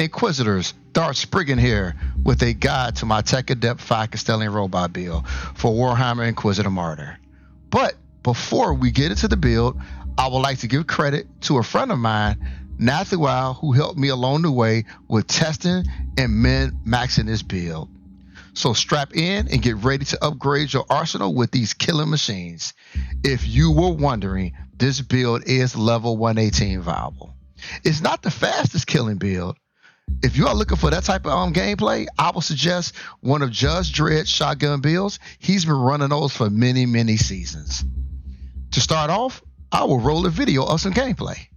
Inquisitors, Darth Spriggan here with a guide to my Tech Adept Kastelan Robot build for Warhammer Inquisitor Martyr. But before we get into the build, I would like to give credit to a friend of mine, Nathual, who helped me along the way with testing and min-maxing this build. So strap in and get ready to upgrade your arsenal with these killing machines. If you were wondering, this build is level 118 viable. It's not the fastest killing build. If you are looking for that type of gameplay, I would suggest one of Judge Dredd's shotgun builds. He's been running those for many, many seasons. To start off, I will roll a video of some gameplay.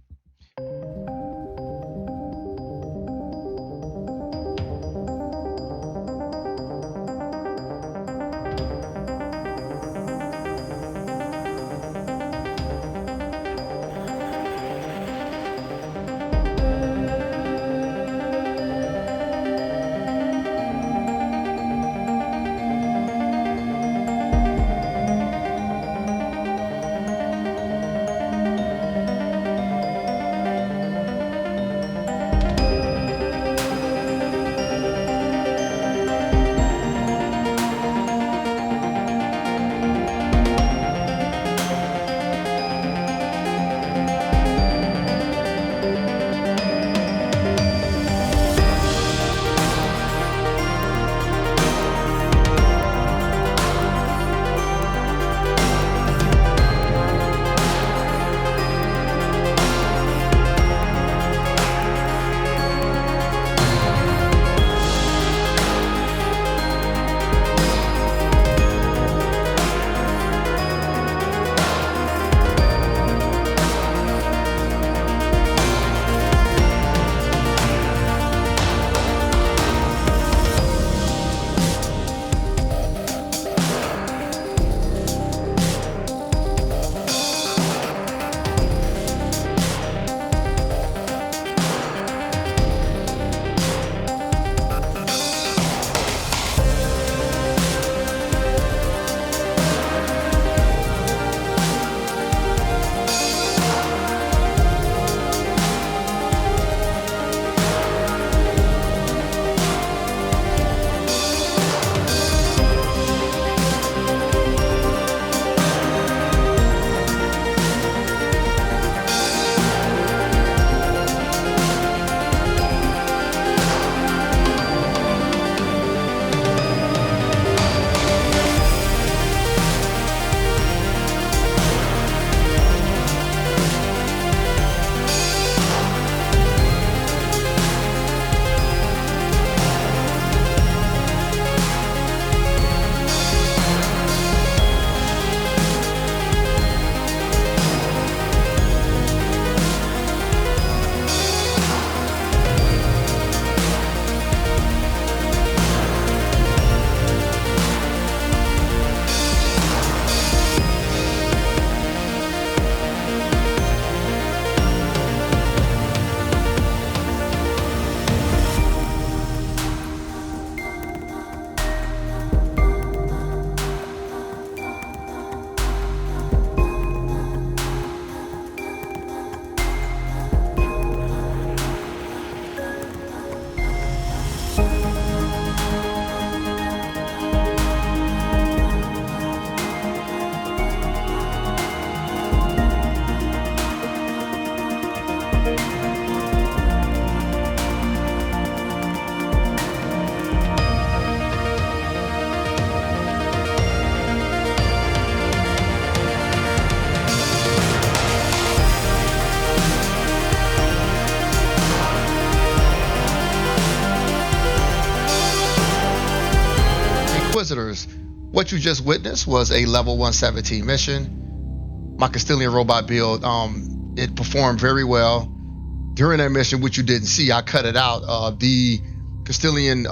Inquisitors, what you just witnessed was a level 117 mission. My Kastelan Robot build, it performed very well. During that mission, which you didn't see, I cut it out. The Kastelan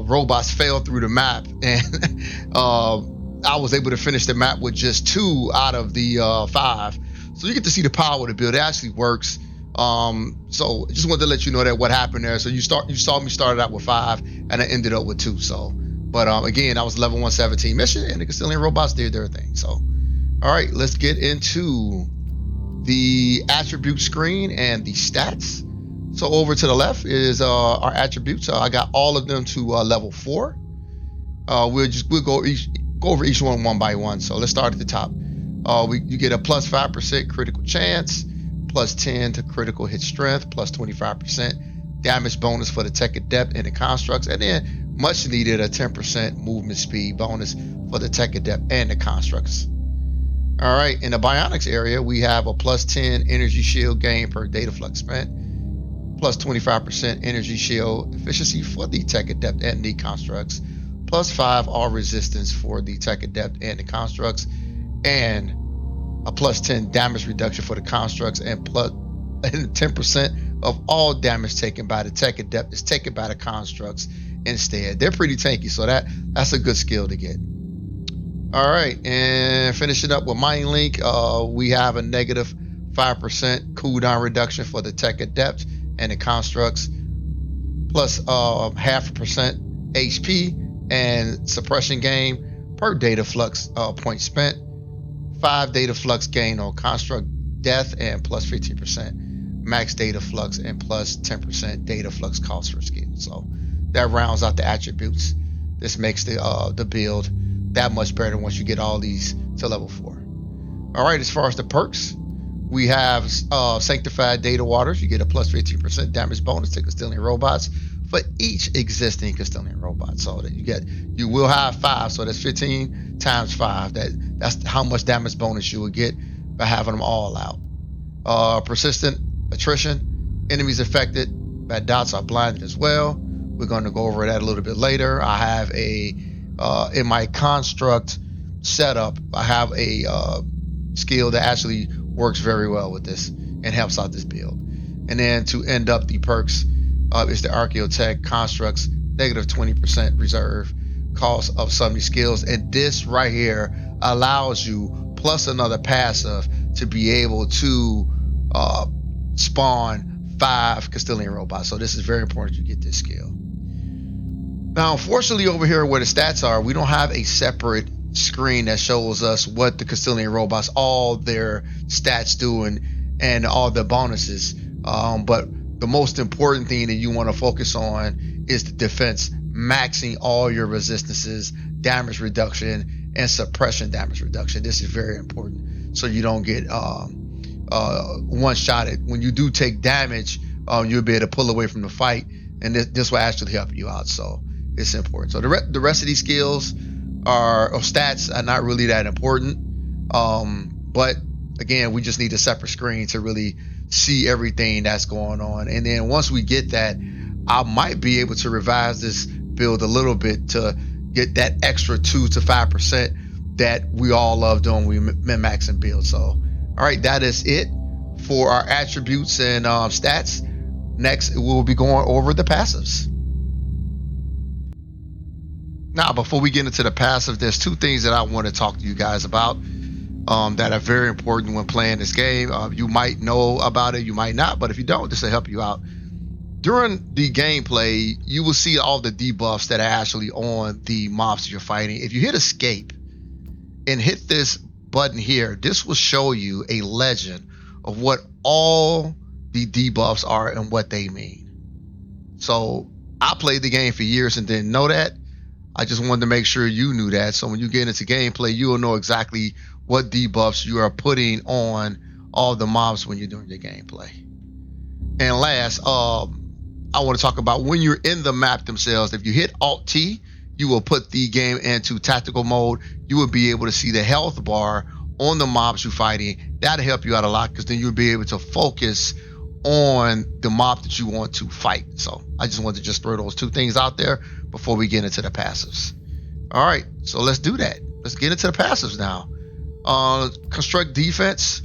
robots fell through the map, and I was able to finish the map with just 2 out of the 5. So you get to see the power of the build. It actually works. So just wanted to let you know that what happened there. So you saw me started out with 5, and I ended up with 2. So, but again, that was level 117 mission, and the Kastelan robots did their thing. So, all right, let's get into the attribute screen and the stats. So over to the left is our attributes. I got all of them to level 4. We'll go over each one by one. So let's start at the top. You get a plus 5% critical chance, plus 10 to critical hit strength, plus 25% damage bonus for the Tech Adept and the constructs, and then much needed a 10% movement speed bonus for the Tech Adept and the constructs. All right, in the bionics area, we have a plus 10 energy shield gain per data flux spent, plus 25% energy shield efficiency for the Tech Adept and the constructs, plus 5 all resistance for the Tech Adept and the constructs, and a plus 10 damage reduction for the constructs, and 10% of all damage taken by the Tech Adept is taken by the constructs instead. They're pretty tanky, so that's a good skill to get. All right, and finishing up with Mind Link, we have a negative 5% cooldown reduction for the Tech Adept and the constructs, plus 0.5% HP and suppression gain per data flux point spent, 5 data flux gain on construct death, and plus 15% max data flux and plus 10% data flux cost for skill. So that rounds out the attributes. This makes the build that much better once you get all these to level 4. All right, as far as the perks, we have Sanctified Data Waters. You get a plus 15% damage bonus to Kastelan robots for each existing Kastelan robot. So that you will have 5, so that's 15 times 5. That's how much damage bonus you will get by having them all out. Persistent attrition. Enemies affected by dots are blinded as well. We're going to go over that a little bit later. I have in my construct setup, I have a skill that actually works very well with this and helps out this build. And then to end up the perks is the Archaeotech constructs, negative 20% reserve cost of some of these skills. And this right here allows you, plus another passive, to be able to spawn 5 Kastelan robots. So this is very important you get this skill. Now, unfortunately, over here where the stats are, we don't have a separate screen that shows us what the Kastelan robots, all their stats do and all the bonuses. But the most important thing that you want to focus on is the defense, maxing all your resistances, damage reduction, and suppression damage reduction. This is very important so you don't get one-shotted. When you do take damage, you'll be able to pull away from the fight, and this will actually help you out. So it's important. So the rest of these skills or stats are not really that important. But again, we just need a separate screen to really see everything that's going on. And then once we get that, I might be able to revise this build a little bit to get that extra 2 to 5% that we all love doing when we min-max and build. So, all right, that is it for our attributes and stats. Next, we'll be going over the passives. Now, before we get into the passive, there's 2 things that I want to talk to you guys about that are very important when playing this game. You might know about it, you might not, but if you don't, this will help you out. During the gameplay, you will see all the debuffs that are actually on the mobs you're fighting. If you hit escape and hit this button here, this will show you a legend of what all the debuffs are and what they mean. So I played the game for years and didn't know that. I just wanted to make sure you knew that. So when you get into gameplay, you will know exactly what debuffs you are putting on all the mobs when you're doing your gameplay. And last, I want to talk about when you're in the map themselves. If you hit Alt-T, you will put the game into tactical mode. You will be able to see the health bar on the mobs you're fighting. That'll help you out a lot because then you'll be able to focus on the mob that you want to fight. So I just wanted to just throw those 2 things out there before we get into the passives. All right, so let's do that. Let's get into the passives now. Construct defense.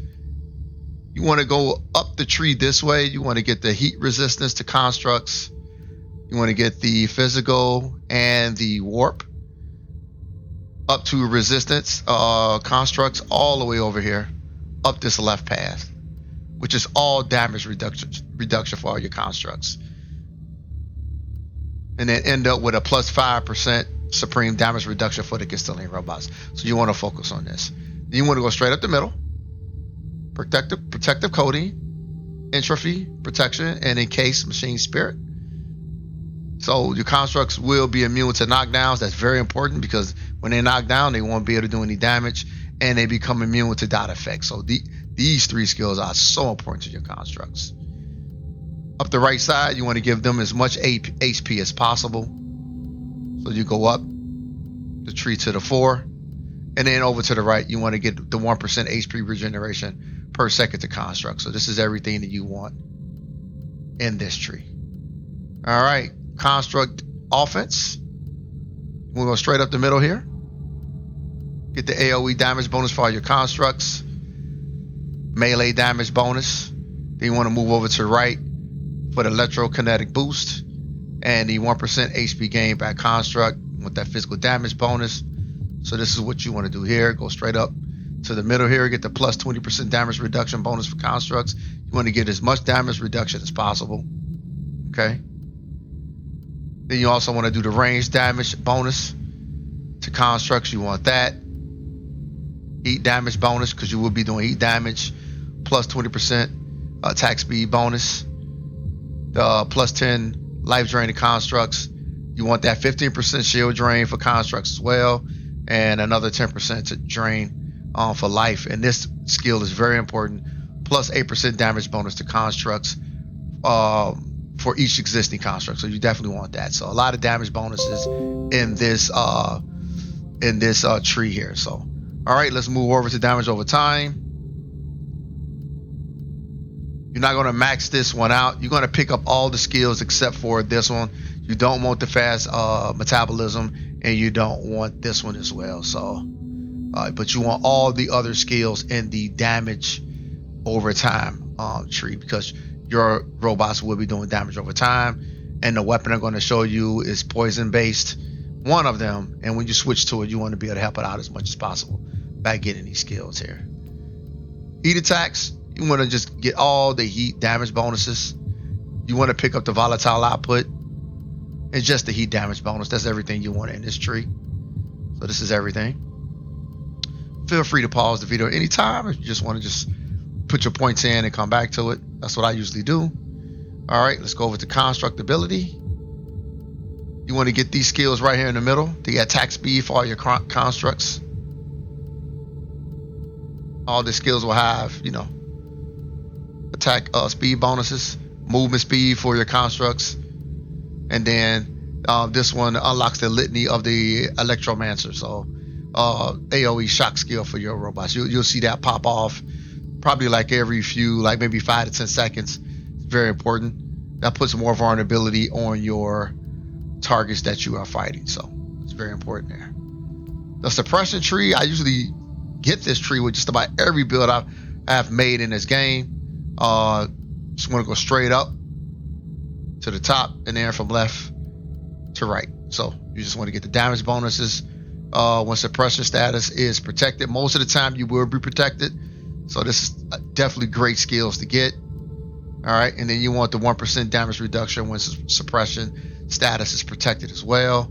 You want to go up the tree this way. You want to get the heat resistance to constructs. You want to get the physical and the warp up to resistance constructs all the way over here up this left path, which is all damage reduction for all your constructs. And then end up with a plus 5% supreme damage reduction for the Kastelan robots. So you want to focus on this. Then you want to go straight up the middle. Protective coating. entropy protection, and encased machine spirit. So your constructs will be immune to knockdowns. That's very important because when they knock down, they won't be able to do any damage, and they become immune to dot effects. So these 3 skills are so important to your constructs. Up the right side, you want to give them as much HP as possible. So you go up the tree to the 4, and then over to the right, you want to get the 1% HP regeneration per second to construct. So this is everything that you want in this tree. All right, construct offense. We'll go straight up the middle here. Get the AoE damage bonus for all your constructs. Melee damage bonus. Then you want to move over to the right for the electrokinetic boost and the 1% HP gain by construct with that physical damage bonus. So this is what you want to do here. Go straight up to the middle here. Get the plus 20% damage reduction bonus for constructs. You want to get as much damage reduction as possible. Okay. Then you also want to do the range damage bonus to constructs. You want that. Heat damage bonus because you will be doing heat damage. Plus 20% attack speed bonus. The plus 10 life drain to constructs. You want that 15% shield drain for constructs as well. And another 10% to drain for life. And this skill is very important. Plus 8% damage bonus to constructs for each existing construct. So you definitely want that. So a lot of damage bonuses in this tree here. So all right, let's move over to damage over time. You're not going to max this one out. You're going to pick up all the skills except for this one. You don't want the fast metabolism, and you don't want this one as well. So, but you want all the other skills in the damage over time tree because your robots will be doing damage over time. And the weapon I'm going to show you is poison based, one of them. And when you switch to it, you want to be able to help it out as much as possible by getting these skills here. Heat attacks. You want to just get all the heat damage bonuses. You want to pick up the volatile output and just the heat damage bonus. That's everything you want in this tree. So this is everything. Feel free to pause the video anytime if you just want to just put your points in and come back to it. That's what I usually do. All right, let's go over to constructability. You want to get these skills right here in the middle. The attack speed for all your constructs. All the skills will have, attack speed bonuses, movement speed for your constructs, and then this one unlocks the litany of the electromancer. So AoE shock skill for your robots. You'll see that pop off probably like every few, like maybe 5 to 10 seconds. It's very important. That puts more vulnerability on your targets that you are fighting. So it's very important there. The suppression tree, I usually get this tree with just about every build I have made in this game. Just want to go straight up to the top and then from left to right. So you just want to get the damage bonuses when suppression status is protected. Most of the time you will be protected. So this is definitely great skills to get. All right. And then you want the 1% damage reduction when suppression status is protected as well.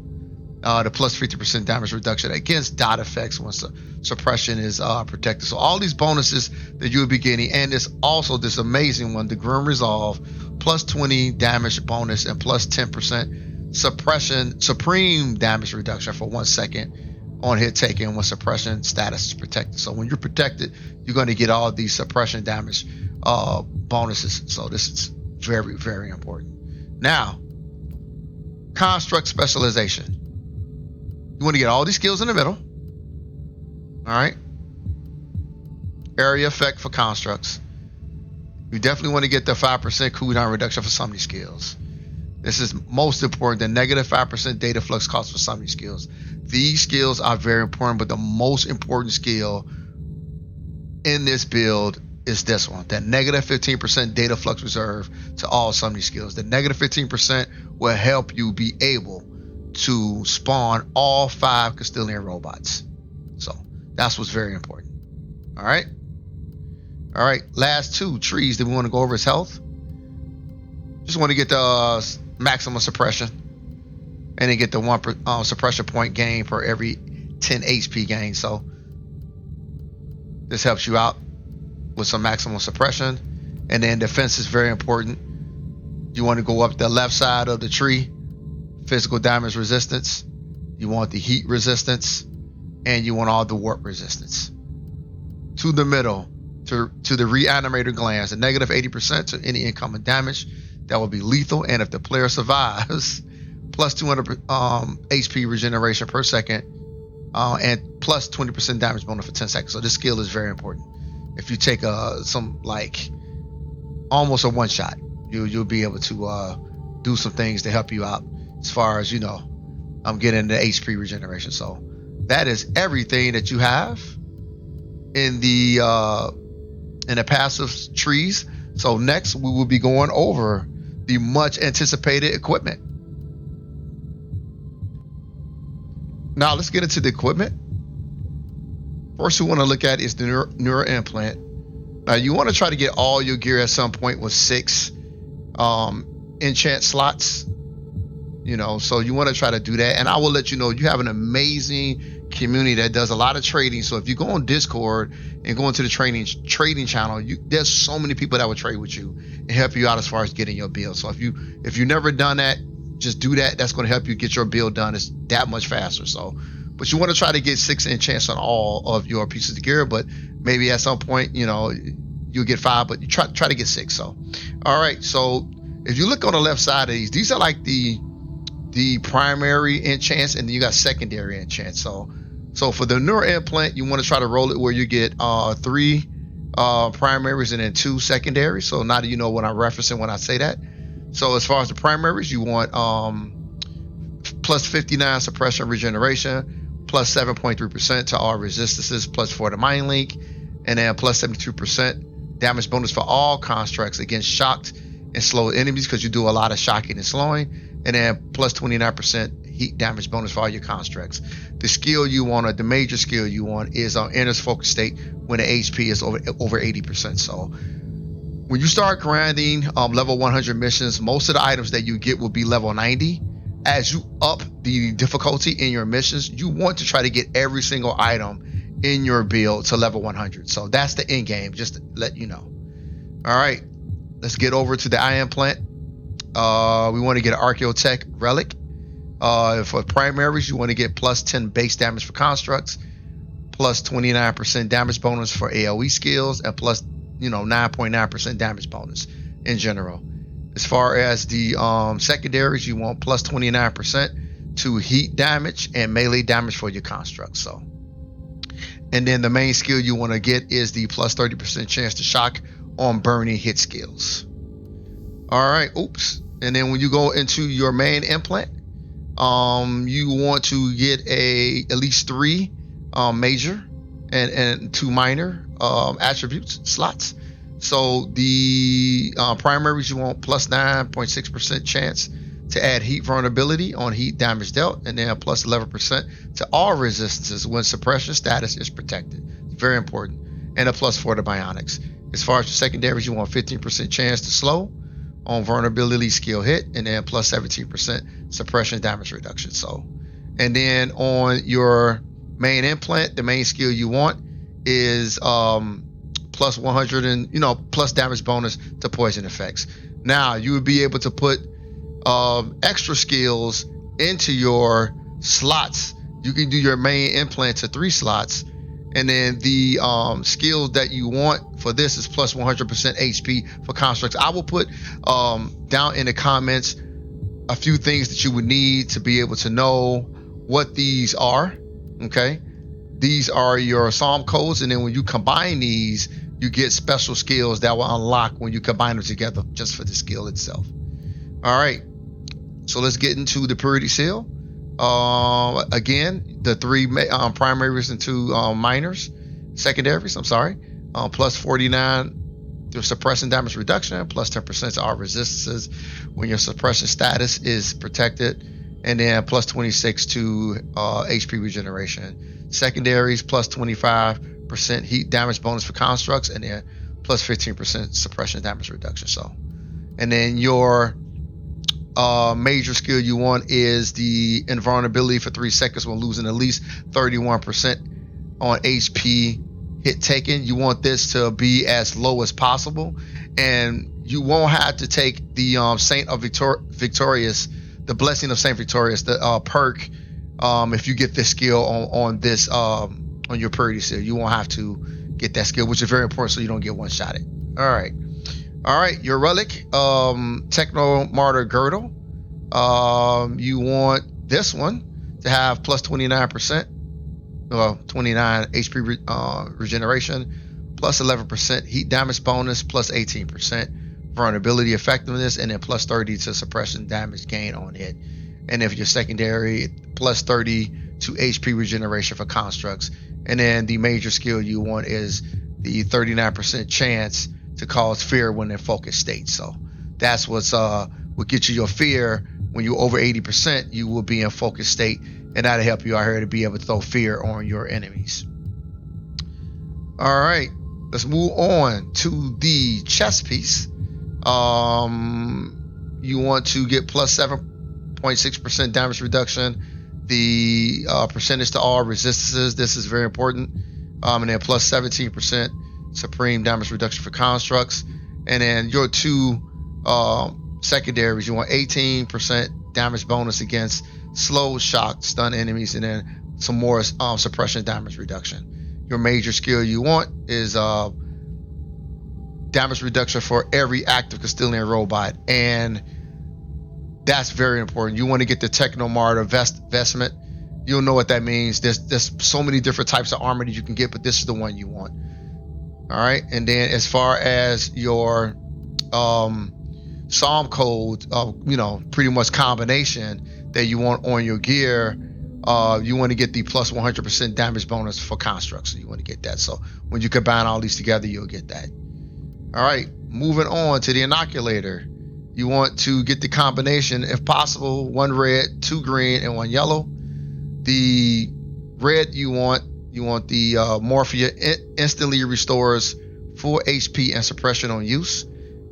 The plus 50% damage reduction against dot effects once the suppression is protected. So all these bonuses that you will be getting, and there's also this amazing one, the Grim Resolve, plus 20 damage bonus and plus 10% suppression supreme damage reduction for 1 second on hit taken when suppression status is protected. So when you're protected, you're going to get all these suppression damage bonuses. So this is very, very important. Now, construct specialization. You want to get all these skills in the middle. All right. Area effect for constructs. You definitely want to get the 5% cooldown reduction for some of these skills. This is most important. The negative 5% data flux cost for some of these skills. These skills are very important, but the most important skill in this build is this one. That negative 15% data flux reserve to all some of these skills. The negative 15% will help you be able to spawn all 5 Kastelan robots. So that's what's very important. All right. Last 2 trees that we want to go over is health. Just want to get the maximum suppression, and then get the 1 suppression point gain per every 10 HP gain. So this helps you out with some maximum suppression. And then defense is very important. You want to go up the left side of the tree, physical damage resistance. You want the heat resistance, and you want all the warp resistance. To the middle, to the reanimator glands, a negative 80% to any incoming damage that will be lethal. And if the player survives, plus 200 HP regeneration per second, and plus 20% damage bonus for 10 seconds. So this skill is very important. If you take some like almost a one shot, you'll be able to do some things to help you out as far as, you know, getting the HP regeneration. So that is everything that you have in the passive trees. So next we will be going over the much anticipated equipment. Now let's get into the equipment. First we want to look at is the neural implant. Now you want to try to get all your gear at some point with 6 enchant slots, you know, so you want to try to do that. And I will let you know, you have an amazing community that does a lot of trading. So if you go on Discord and go into the trading channel, there's so many people that will trade with you and help you out as far as getting your build. So if you've never done that, just do that. That's going to help you get your build done. It's that much faster. So, but you want to try to get 6 enchants on all of your pieces of gear, but maybe at some point, you know, you'll get 5, but you try to get 6. So, all right. So if you look on the left side of these are like the primary enchants, and then you got secondary enchants. So for the neural implant, you want to try to roll it where you get 3 primaries and then 2 secondaries. So now that you know what I'm referencing when I say that. So as far as the primaries, you want plus 59 suppression regeneration, plus 7.3% to all resistances, plus 4 to mind link, and then plus 72% damage bonus for all constructs against shocked and slow enemies, because you do a lot of shocking and slowing, and then plus 29% heat damage bonus for all your constructs. The skill you want, or the major skill you want, is on Inner's focus state when the HP is over 80%. So when you start grinding level 100 missions, most of the items that you get will be level 90. As you up the difficulty in your missions, you want to try to get every single item in your build to level 100. So that's the end game, just to let you know. All right, let's get over to the eye implant. We want to get an Archaeotech relic. For primaries, you want to get plus 10 base damage for constructs, plus 29% damage bonus for AoE skills, and plus 9.9% damage bonus in general. As far as the secondaries, you want plus 29% to heat damage and melee damage for your constructs. So, and then the main skill you want to get is the plus 30% chance to shock on burning hit skills. All right, oops. And then when you go into your main implant, you want to get at least 3 major and 2 minor attributes slots. So the primaries, you want plus 9.6% chance to add heat vulnerability on heat damage dealt, and then plus 11% to all resistances when suppression status is protected. It's very important. And a plus 4 to bionics. As far as the secondaries, you want 15% chance to slow on vulnerability skill hit, and then plus 17% suppression damage reduction. So, and then on your main implant, the main skill you want is plus 100 and plus damage bonus to poison effects. Now you would be able to put extra skills into your slots. You can do your main implant to 3 slots, and then the skills that you want for this is plus 100% HP for constructs. I will put down in the comments a few things that you would need to be able to know what these are. Okay, these are your psalm codes, and then when you combine these, you get special skills that will unlock when you combine them together just for the skill itself. All right, so let's get into the purity seal. Again, the 3 primaries and 2 minors, secondaries, I'm sorry, plus 49 to suppression damage reduction, plus 10% to all resistances when your suppression status is protected, and then plus 26 to HP regeneration. Secondaries, plus 25% heat damage bonus for constructs, and then plus 15% suppression damage reduction. So, and then your major skill you want is the invulnerability for 3 seconds when losing at least 31% on HP hit taken. You want this to be as low as possible, and you won't have to take the Saint of Victorious, the Blessing of Saint Victorious, the perk. If you get this skill on this on your purity seal, you won't have to get that skill, which is very important, so you don't get one-shotted. All right, your relic, Techno Martyr Girdle. You want this one to have plus 29%, well, 29 HP regeneration, plus 11% heat damage bonus, plus 18% vulnerability effectiveness, and then plus 30 to suppression damage gain on hit. And if your secondary, plus 30 to HP regeneration for constructs. And then the major skill you want is the 39% chance to cause fear when in focus state. So that's what gets you your fear. When you're over 80%, you will be in focus state, and that'll help you out here to be able to throw fear on your enemies. All right, let's move on to the chest piece. You want to get plus 7.6% damage reduction, the percentage to all resistances. This is very important. And then plus 17% supreme damage reduction for constructs. And then your two secondaries, you want 18% damage bonus against slow, shock, stun enemies, and then some more suppression damage reduction. Your major skill you want is damage reduction for every active Kastelan robot, and that's very important. You want to get the Techno Martyr vestment. You'll know what that means. There's so many different types of armor that you can get, but this is the one you want. All right, and then as far as your Psalm code, pretty much combination that you want on your gear, you want to get the plus 100% damage bonus for constructs. So you want to get that. So when you combine all these together, you'll get that. All right, moving on to the inoculator. You want to get the combination, if possible, 1 red, 2 green, and 1 yellow. The red you want the Morphia instantly restores full HP and suppression on use.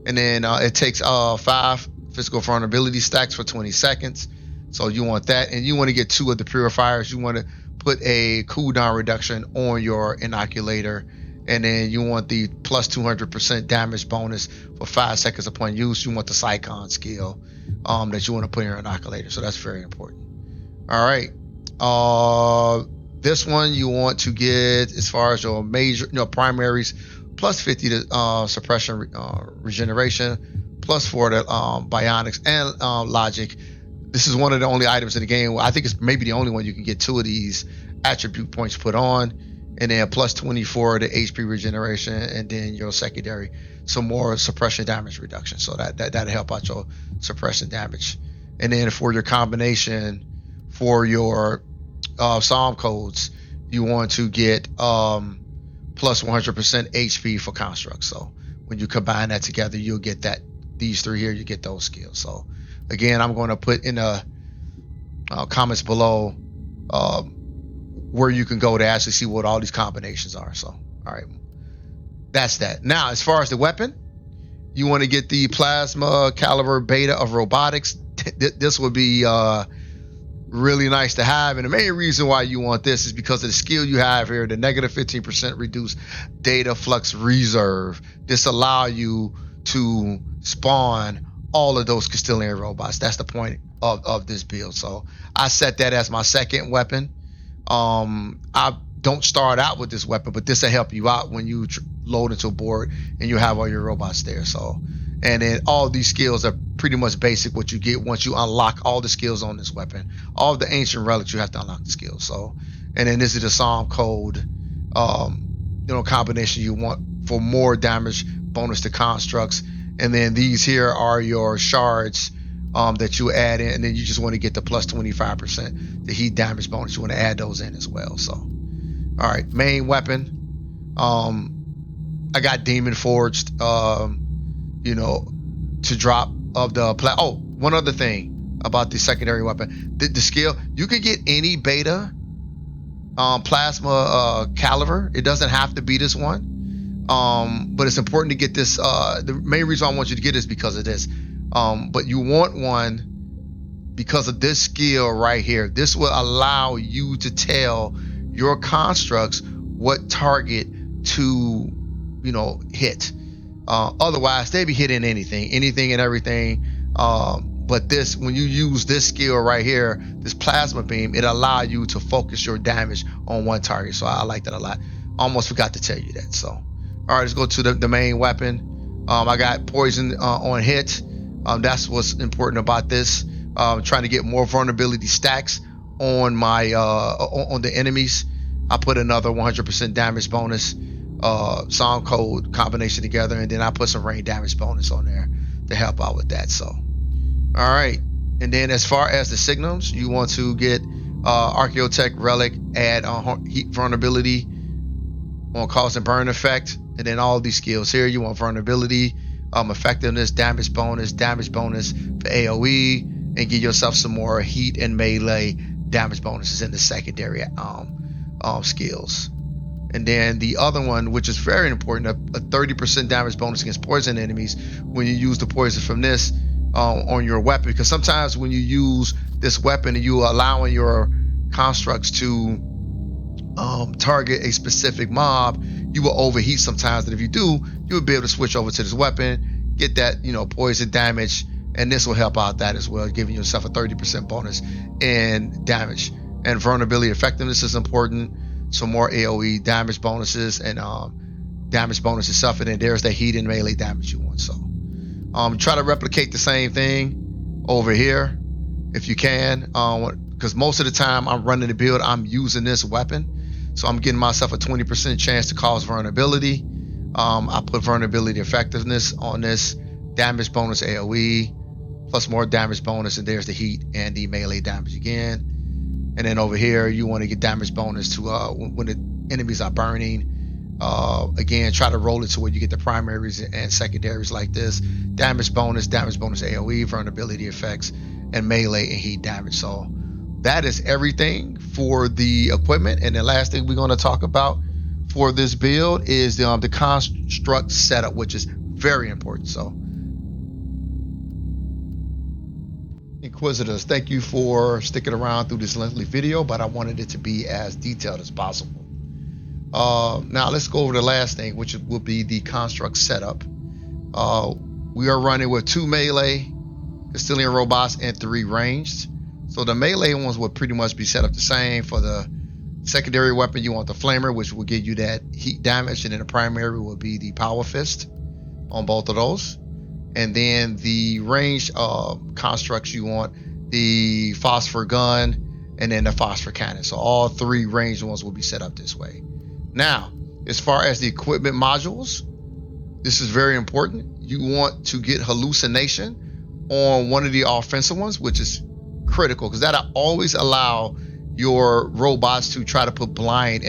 And then it takes 5 physical vulnerability stacks for 20 seconds. So you want that. And you want to get 2 of the purifiers. You want to put a cooldown reduction on your inoculator. And then you want the plus 200% damage bonus for 5 seconds upon use. You want the Psychon skill that you want to put in your inoculator. So that's very important. All right. This one you want to get, as far as your major, primaries, plus 50 to suppression regeneration, plus 4 to bionics and logic. This is one of the only items in the game. I think it's maybe the only one you can get 2 of these attribute points put on. And then plus 24 to HP regeneration, and then your secondary, some more suppression damage reduction. So that'll help out your suppression damage. And then for your combination, for your Psalm codes, you want to get plus 100% HP for constructs. So when you combine that together, you'll get that. These 3 here, you get those skills. So again, I'm going to put in the comments below where you can go to actually see what all these combinations are. So, all right, that's that. Now, as far as the weapon, you want to get the plasma caliber beta of robotics. This would be really nice to have, and the main reason why you want this is because of the skill you have here, the negative 15% reduced data flux reserve. This allow you to spawn all of those Kastelan robots. That's the point of this build. So I set that as my second weapon. I don't start out with this weapon, but this will help you out when you load into a board and you have all your robots there. So, and then all these skills are pretty much basic what you get once you unlock all the skills on this weapon. All of the ancient relics, you have to unlock the skills. So, and then this is the Psalm code, combination you want for more damage bonus to constructs. And then these here are your shards that you add in, and then you just want to get the plus 25% the heat damage bonus. You want to add those in as well. So, all right, main weapon. I got Demon Forged, to drop of the one other thing about the secondary weapon, the skill, you can get any beta plasma caliber. It doesn't have to be this one, but it's important to get this. The main reason I want you to get this because of this. But you want one because of this skill right here. This will allow you to tell your constructs what target to, hit. Otherwise, they be hitting anything and everything. But this, when you use this skill right here, this plasma beam, it allows you to focus your damage on one target. So I like that a lot. Almost forgot to tell you that. So, all right, let's go to the main weapon. I got poison on hit. That's what's important about this. Trying to get more vulnerability stacks on my on the enemies. I put another 100% damage bonus song code combination together, and then I put some rain damage bonus on there to help out with that. So, all right, and then as far as the signums, you want to get Archaeotech Relic, add heat vulnerability on cause and burn effect, and then all these skills here. You want vulnerability, effectiveness, damage bonus for AoE, and give yourself some more heat and melee damage bonuses in the secondary skills. And then the other one, which is very important, a 30% damage bonus against poison enemies when you use the poison from this on your weapon. Because sometimes when you use this weapon and you are allowing your constructs to target a specific mob, you will overheat sometimes. And if you do, you will be able to switch over to this weapon, get that poison damage, and this will help out that as well, giving yourself a 30% bonus in damage. And vulnerability effectiveness is important. Some more AoE damage bonuses and damage bonus itself, and then there's the heat and melee damage you want. So try to replicate the same thing over here if you can, because most of the time I'm running the build, I'm using this weapon, so I'm getting myself a 20% chance to cause vulnerability. I put vulnerability effectiveness on this, damage bonus AoE plus more damage bonus, and there's the heat and the melee damage again. And then over here, you want to get damage bonus to when the enemies are burning. Again, try to roll it to where you get the primaries and secondaries like this. Damage bonus AoE, vulnerability effects, and melee and heat damage. So that is everything for the equipment. And the last thing we're going to talk about for this build is the construct setup, which is very important. So, Inquisitors, thank you for sticking around through this lengthy video, but I wanted it to be as detailed as possible. Now let's go over the last thing, which will be the construct setup. We are running with 2 melee Kastelan robots and 3 ranged. So the melee ones will pretty much be set up the same. For the secondary weapon, you want the flamer, which will give you that heat damage, and then the primary will be the power fist on both of those. And then the ranged constructs, you want the phosphor gun and then the phosphor cannon. So all 3 ranged ones will be set up this way. Now, as far as the equipment modules, this is very important. You want to get hallucination on one of the offensive ones, which is critical, because that'll always allow your robots to try to put blind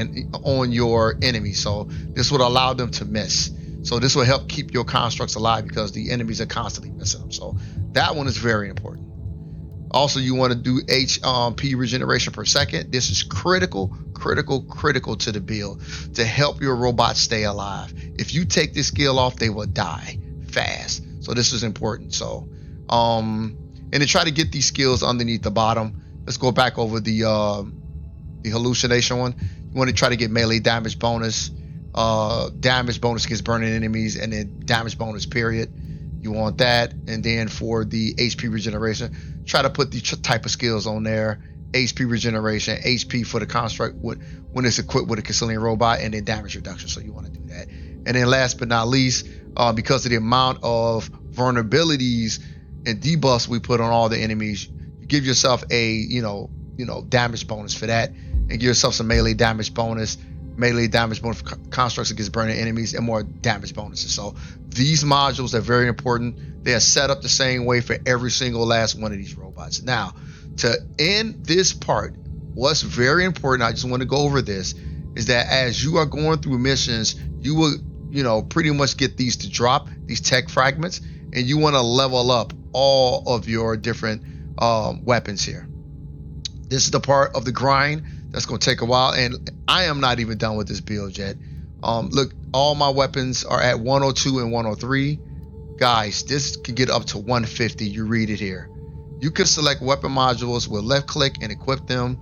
on your enemy. So this would allow them to miss. So this will help keep your constructs alive because the enemies are constantly missing them. So that one is very important. Also, you want to do HP regeneration per second. This is critical to the build to help your robots stay alive. If you take this skill off, they will die fast. So this is important. So, and to try to get these skills underneath the bottom, let's go back over the hallucination one. You want to try to get melee damage bonus, damage bonus against burning enemies, and then damage bonus period. You want that. And then for the HP regeneration, try to put the type of skills on there. HP regeneration, HP for the construct when it's equipped with a Kastelan robot, and then damage reduction. So you want to do that. And then last but not least, because of the amount of vulnerabilities and debuffs we put on all the enemies, you give yourself a damage bonus for that, and give yourself some melee damage bonus for constructs against burning enemies, and more damage bonuses. So these modules are very important. They are set up the same way for every single last one of these robots. Now, to end this part, what's very important, I just want to go over this, is that as you are going through missions, you will pretty much get these to drop, these tech fragments, and you want to level up all of your different weapons here. This is the part of the grind that's going to take a while, and I am not even done with this build yet. Look, all my weapons are at 102 and 103. Guys, this can get up to 150. You read it here. You can select weapon modules with left click and equip them.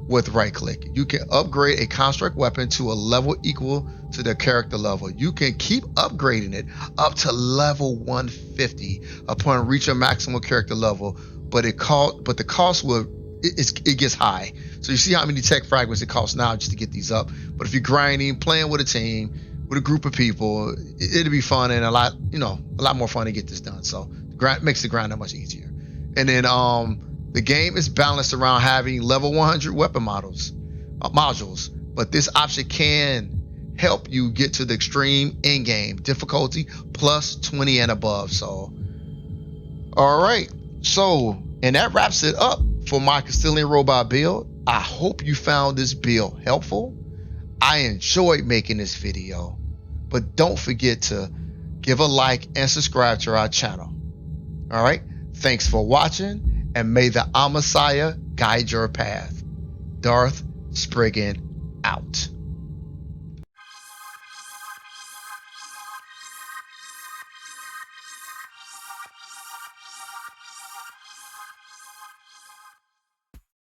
with right click. You can upgrade a construct weapon to a level equal to their character level. You can keep upgrading it up to level 150 upon reaching maximum character level, but the cost it gets high. So you see how many tech fragments it costs now just to get these up. But if you're grinding, playing with a team, with a group of people, it'll be fun and a lot more fun to get this done. So makes the grind that much easier. And then the game is balanced around having level 100 weapon modules, but this option can help you get to the extreme end game difficulty plus 20 and above. So, all right. So, and that wraps it up for my Kastelan Robot build. I hope you found this build helpful. I enjoyed making this video, but don't forget to give a like and subscribe to our channel. All right. Thanks for watching, and may the Messiah guide your path. Darth Spriggan out.